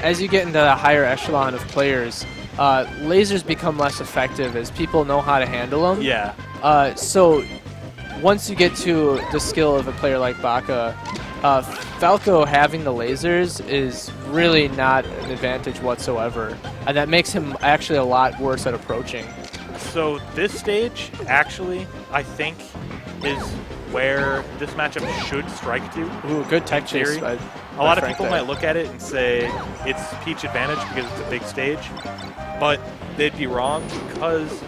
as you get into the higher echelon of players, lasers become less effective as people know how to handle them. Yeah. So once you get to the skill of a player like Baka, Falco having the lasers is really not an advantage whatsoever, and that makes him actually a lot worse at approaching. So this stage, actually, I think, is where this matchup should strike to. Ooh, good tech chase. A lot of people might look at it and say it's Peach advantage because it's a big stage, but they'd be wrong because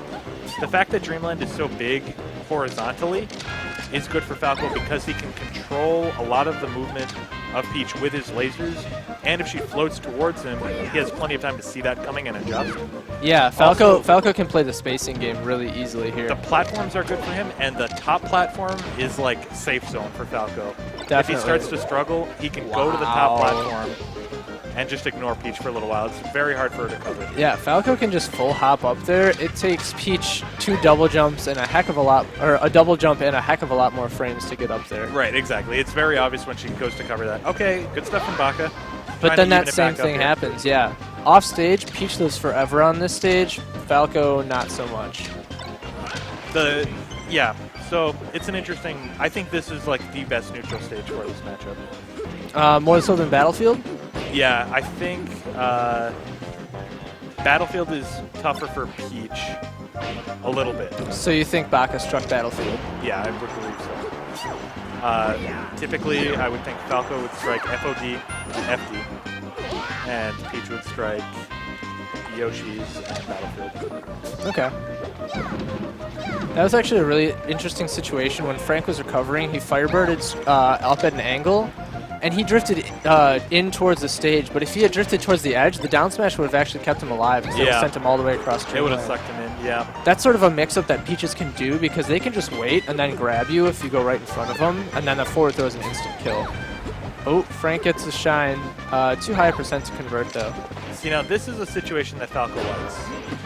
the fact that Dreamland is so big horizontally is good for Falco because he can control a lot of the movement of Peach with his lasers, and if she floats towards him, he has plenty of time to see that coming and adjust. Yeah, Falco can play the spacing game really easily here. The platforms are good for him, and the top platform is like safe zone for Falco. Definitely. If he starts to struggle, he can go to the top platform and just ignore Peach for a little while. It's very hard for her to cover. Yeah, Falco can just full hop up there. It takes Peach 2 double jumps and a heck of a lot, or a double jump and a heck of a lot more frames to get up there. Right, exactly. It's very obvious when she goes to cover that. Okay, good stuff from Baka. But then that same thing happens, yeah. Off stage, Peach lives forever on this stage. Falco, not so much. Yeah, so it's an interesting. I think this is like the best neutral stage for this matchup. More so than Battlefield? Yeah, I think Battlefield is tougher for Peach a little bit. So you think Baka struck Battlefield? Yeah, I would believe so. Typically, I would think Falco would strike FOD and FD, and Peach would strike Yoshi's and Battlefield. Okay. That was actually a really interesting situation. When Frank was recovering, he firebirded up at an angle, and he drifted in towards the stage. But if he had drifted towards the edge, the down smash would have actually kept him alive instead of sent him all the way across Dreamland. It would have sucked him in, yeah. That's sort of a mix-up that Peaches can do because they can just wait and then grab you if you go right in front of them, and then the forward throw is an instant kill. Oh, Frank gets the shine. Too high a percent to convert, though. You know, this is a situation that Falco likes.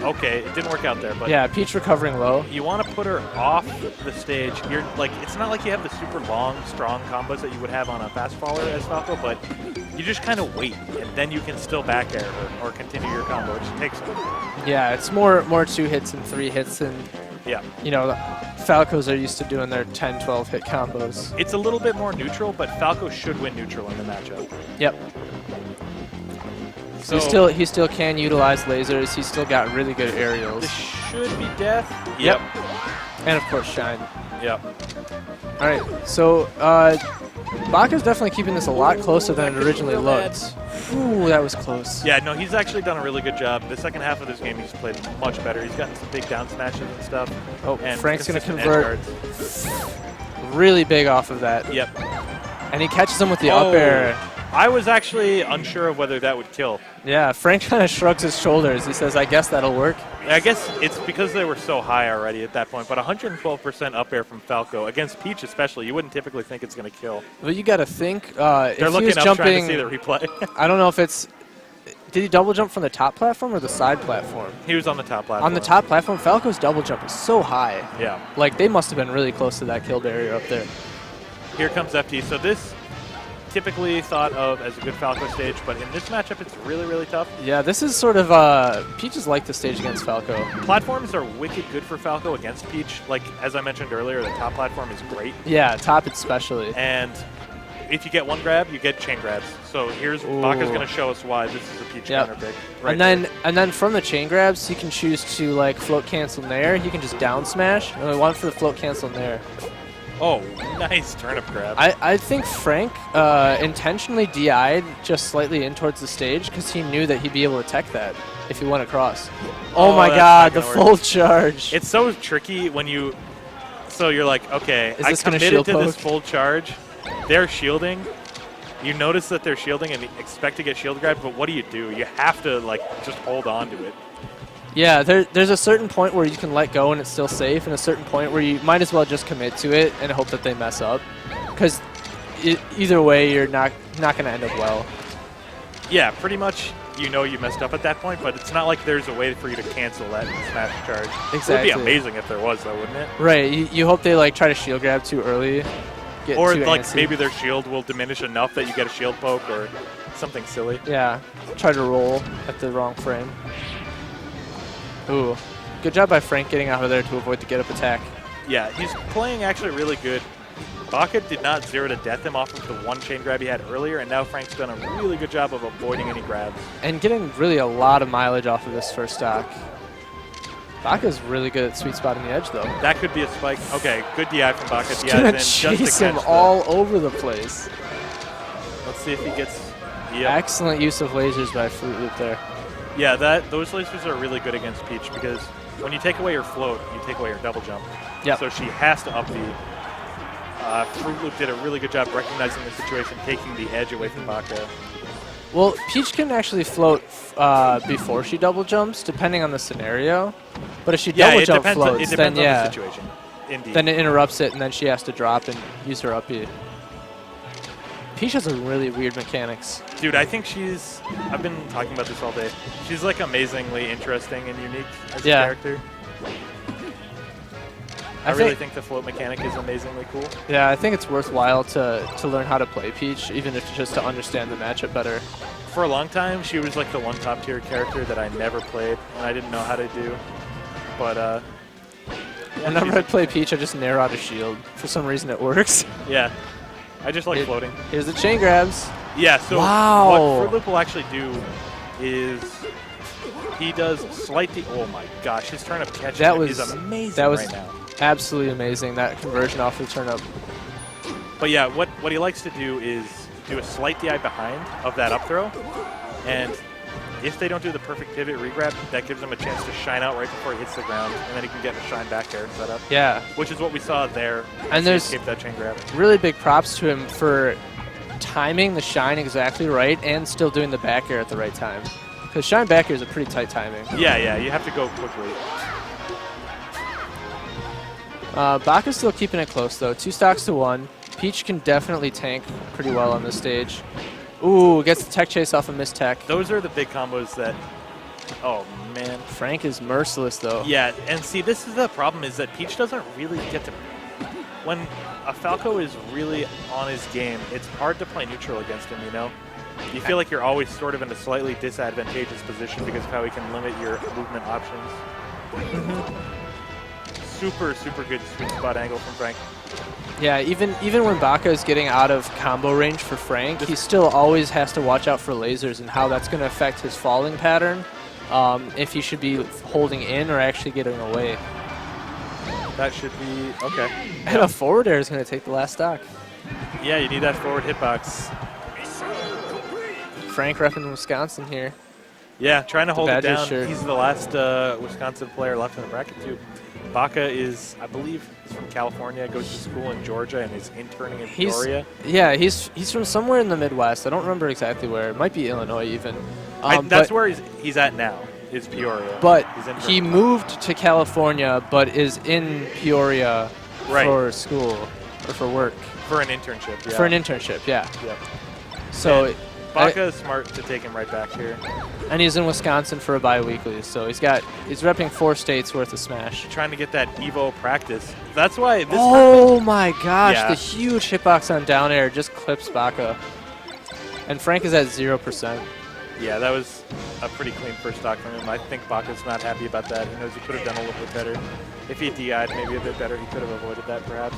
Okay, it didn't work out there, but yeah, Peach recovering low. You want to put her off the stage. You're like, it's not like you have the super long, strong combos that you would have on a fast faller as Falco, but you just kind of wait, and then you can still back air her or continue your combo. It just takes her. Yeah, it's more 2 hits and 3 hits, and you know, Falcos are used to doing their 10, 12 hit combos. It's a little bit more neutral, but Falco should win neutral in the matchup. Yep. So he still can utilize lasers. He's still got really good aerials. This should be death. Yep. And of course shine. Yep. All right. So Baka's definitely keeping this a lot closer than it originally looked. Ooh, that was close. Yeah, no, he's actually done a really good job. The second half of this game, he's played much better. He's gotten some big down smashes and stuff. Oh, and Frank's going to convert really big off of that. Yep. And he catches him with the up air. I was actually unsure of whether that would kill. Yeah, Frank kind of shrugs his shoulders. He says, I guess that'll work. I guess it's because they were so high already at that point, but 112% up air from Falco, against Peach especially, you wouldn't typically think it's going to kill. Well, you got to think. They're looking up trying to see the replay. I don't know if it's... Did he double jump from the top platform or the side platform? He was on the top platform. On the top platform, Falco's double jump is so high. Yeah. Like, they must have been really close to that kill barrier up there. Here comes FT. So this... typically thought of as a good Falco stage, but in this matchup, it's really, really tough. Yeah, this is sort of Peach's like the stage against Falco. Platforms are wicked good for Falco against Peach. Like, as I mentioned earlier, the top platform is great. Yeah, top especially. And if you get one grab, you get chain grabs. So here's Baka's going to show us why this is a Peach counter pick. Right and then from the chain grabs, he can choose to like float cancel Nair. He can just down smash. And we want for the float cancel Nair. Oh, nice turnip grab. I think Frank intentionally DI'd just slightly in towards the stage because he knew that he'd be able to tech that if he went across. Oh my god, the full charge. It's so tricky when you... So you're like, okay, I committed to this full charge. They're shielding. You notice that they're shielding and expect to get shield grabbed, but what do? You have to like just hold on to it. Yeah, there's a certain point where you can let go and it's still safe, and a certain point where you might as well just commit to it and hope that they mess up. Because either way, you're not going to end up well. Yeah, pretty much you messed up at that point, but it's not like there's a way for you to cancel that smash charge. Exactly. It would be amazing if there was, though, wouldn't it? Right. You hope they like try to shield grab too early. Or like maybe their shield will diminish enough that you get a shield poke or Something silly. Yeah, tried to roll at the wrong frame. Ooh, good job by Frank getting out of there to avoid the get-up attack. Yeah, he's playing actually really good. Baka did not 0 to death him off of the one chain grab he had earlier, and now Frank's done a really good job of avoiding any grabs. And getting really a lot of mileage off of this first stock. Baka's really good at sweet spotting the edge, though. That could be a spike. Okay, good DI from Baka. He's DI's gonna in just to chase him catch all over the place. Let's see if he gets... Yep. Excellent use of lasers by Frootloop there. Yeah, those lasers are really good against Peach because when you take away your float, you take away your double jump. Yep. So she has to up B. Frootloop did a really good job recognizing the situation, taking the edge away from Baka. Well, Peach can actually float before she double jumps, depending on the scenario. But if she double jump floats, it then depends on the situation. Indeed. Then it interrupts it, and then she has to drop and use her up B. Peach has a really weird mechanics. Dude, I think I've been talking about this all day. She's like amazingly interesting and unique as a character. I really think the float mechanic is amazingly cool. Yeah, I think it's worthwhile to learn how to play Peach, even if just to understand the matchup better. For a long time, she was like the one top tier character that I never played and I didn't know how to do. But yeah, whenever I play Peach, I just narrow out a shield. For some reason, it works. Yeah, I just like floating. Here's the chain grabs. Yeah, so what Frootloop will actually do is he does oh my gosh, his turn up catch is amazing right now. Absolutely amazing, that conversion off the turn up. But yeah, what he likes to do is do a slight DI behind of that up throw, and if they don't do the perfect pivot regrab, that gives him a chance to shine out right before he hits the ground, and then he can get the shine back air set up. Yeah. Which is what we saw there. And there's escape that chain grab. Really big props to him for timing the shine exactly right and still doing the back air at the right time. Because shine back air is a pretty tight timing. Yeah, you have to go quickly. Baka's still keeping it close, though. 2 stocks to 1. Peach can definitely tank pretty well on this stage. Ooh, gets the tech chase off a missed tech. Those are the big combos that... Oh, man. Frank is merciless, though. Yeah, and see, this is the problem, is that Peach doesn't really get to... When a Falco is really on his game, it's hard to play neutral against him, you know? You feel like you're always sort of in a slightly disadvantageous position because of how he can limit your movement options. Super, super good sweet spot angle from Frank. Yeah, even when Baka is getting out of combo range for Frank, he still always has to watch out for lasers and how that's going to affect his falling pattern, if he should be holding in or actually getting away. That should be okay. And a forward air is going to take the last stock. Yeah, you need that forward hitbox. Frank repping Wisconsin here. Yeah, trying to hold it down. Shirt. He's the last Wisconsin player left in the bracket, too. Baka is, I believe, he's from California, goes to school in Georgia, and is interning in Peoria. He's from somewhere in the Midwest. I don't remember exactly where. It might be Illinois, even. That's where he's at now, is Peoria. But he moved to California, but is in Peoria for school or for work. For an internship, yeah. For an internship, yeah. Yep. So Baka is smart to take him right back here. And he's in Wisconsin for a bi-weekly, so he's repping 4 states worth of Smash. Trying to get that Evo practice. That's why this Oh my gosh, the huge hitbox on down air just clips Baka. And Frank is at 0%. Yeah, that was a pretty clean first stock from him. I think Baka's not happy about that. He knows he could have done a little bit better. If he DI'd maybe a bit better, he could have avoided that perhaps.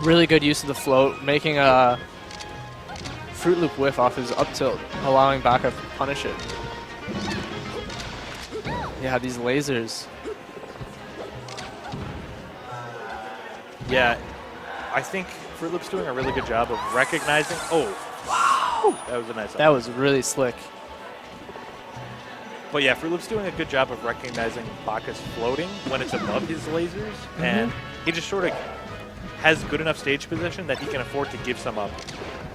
Really good use of the float, making a Frootloop whiff off his up tilt, allowing Baka to punish it. Yeah, these lasers. Yeah, I think Frootloop's doing a really good job of recognizing. Oh, wow! That was a nice. That was really slick. But yeah, Frootloop's doing a good job of recognizing Baka's floating when it's above his lasers, and he just sort of has good enough stage position that he can afford to give some up.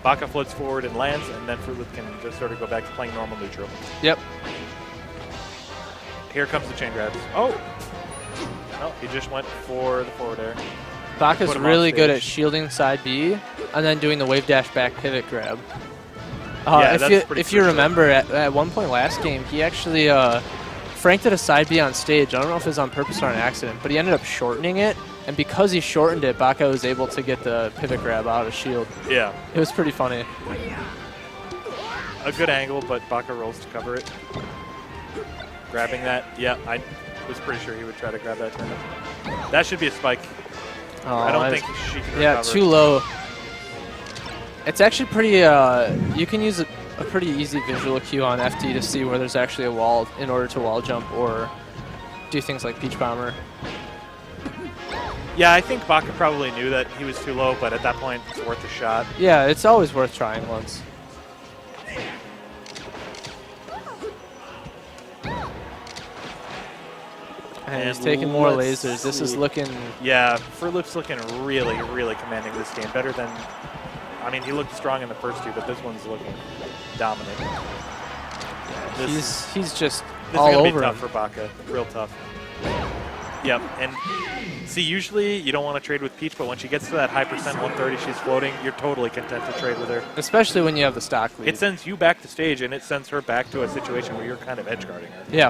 Baka floats forward and lands, and then Frootloop can just sort of go back to playing normal neutral. Yep. Here comes the chain grabs. Oh! No, he just went for the forward air. Baka's really good at shielding side B and then doing the wave dash back pivot grab. If you remember, at one point last game, he actually Frank did a side B on stage. I don't know if it was on purpose or an accident, but he ended up shortening it. And because he shortened it, Baka was able to get the pivot grab out of shield. Yeah. It was pretty funny. a good angle, but Baka rolls to cover it. Grabbing that. Yeah, I was pretty sure he would try to grab that turnip. That should be a spike. Oh, I don't think she can recover. Yeah, too low. It's actually pretty, you can use a pretty easy visual cue on FD to see where there's actually a wall in order to wall jump or do things like Peach Bomber. Yeah, I think Baka probably knew that he was too low, but at that point, it's worth a shot. Yeah, it's always worth trying once. And he's taking more lasers. This is looking... Yeah, Frootloop's looking really, really commanding this game. Better than... I mean, he looked strong in the first two, but this one's looking dominant. He's just this all is gonna over be tough him. for Baka. Real tough. Yep, and see, usually you don't want to trade with Peach, but when she gets to that high percent 130, she's floating, you're totally content to trade with her. Especially when you have the stock lead. It sends you back to stage, and it sends her back to a situation where you're kind of edge guarding her. Yeah.